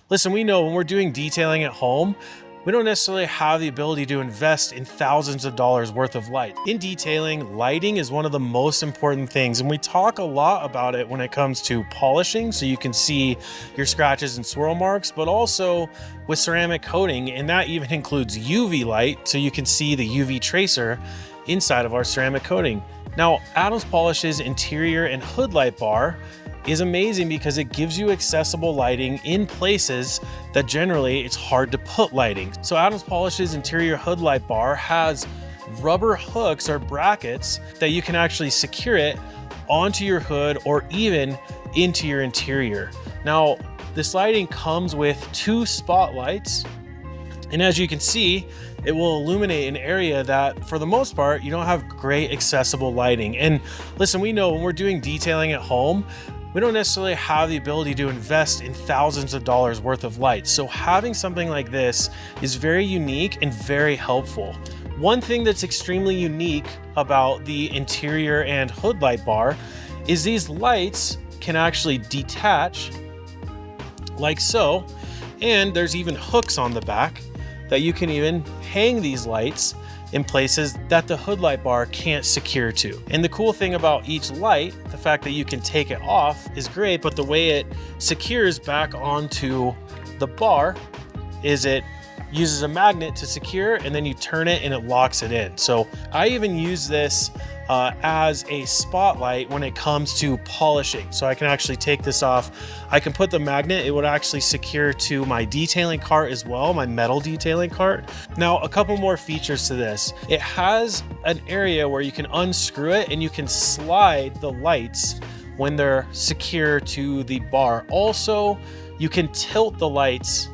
Listen, we know when we're doing detailing at home, we don't necessarily have the ability to invest in thousands of dollars worth of light. In detailing, lighting is one of the most important things, and we talk a lot about it when it comes to polishing, so you can see your scratches and swirl marks, but also with ceramic coating, and that even includes UV light, so you can see the UV tracer inside of our ceramic coating. Now, Adams Polish's interior and hood light bar is amazing because it gives you accessible lighting in places that generally it's hard to put lighting. So Adams Polish's interior hood light bar has rubber hooks or brackets that you can actually secure it onto your hood or even into your interior. Now, this lighting comes with 2 spotlights, and as you can see, it will illuminate an area that for the most part, you don't have great accessible lighting. And listen, we know when we're doing detailing at home, we don't necessarily have the ability to invest in thousands of dollars worth of lights. So having something like this is very unique and very helpful. One thing that's extremely unique about the interior and hood light bar is these lights can actually detach like so. And there's even hooks on the back that you can even hang these lights in places that the hood light bar can't secure to. And the cool thing about each light, the fact that you can take it off is great, but the way it secures back onto the bar is it uses a magnet to secure, and then you turn it and it locks it in. So I even use this as a spotlight when it comes to polishing. So I can actually take this off. I can put the magnet, it would actually secure to my detailing cart as well, my metal detailing cart. Now, a couple more features to this. It has an area where you can unscrew it and you can slide the lights when they're secure to the bar. Also, you can tilt the lights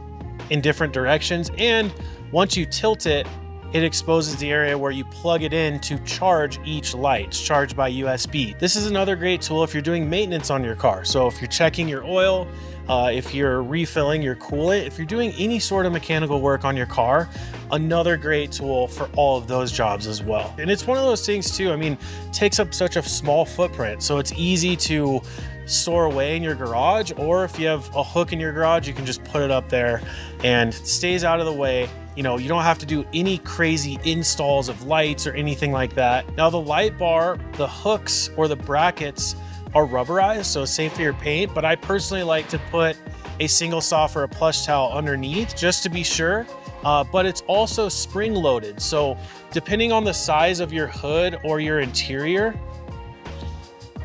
in different directions, and once you tilt it, it exposes the area where you plug it in to charge each light. It's charged by USB. This is another great tool if you're doing maintenance on your car. So if you're checking your oil, if you're refilling your coolant, if you're doing any sort of mechanical work on your car, another great tool for all of those jobs as well. And it's one of those things too, I mean, it takes up such a small footprint, so it's easy to store away in your garage, or if you have a hook in your garage, you can just put it up there and it stays out of the way. You know, you don't have to do any crazy installs of lights or anything like that. Now, the light bar, the hooks or the brackets are rubberized, so it's safe for your paint, but I personally like to put a single soft or a plush towel underneath just to be sure. But it's also spring loaded. So depending on the size of your hood or your interior,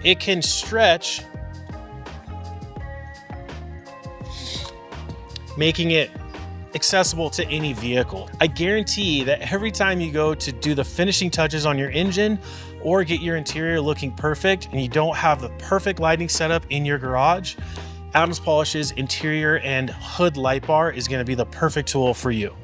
it can stretch, making it accessible to any vehicle. I guarantee that every time you go to do the finishing touches on your engine or get your interior looking perfect and you don't have the perfect lighting setup in your garage, Adams Polish's interior and hood light bar is going to be the perfect tool for you.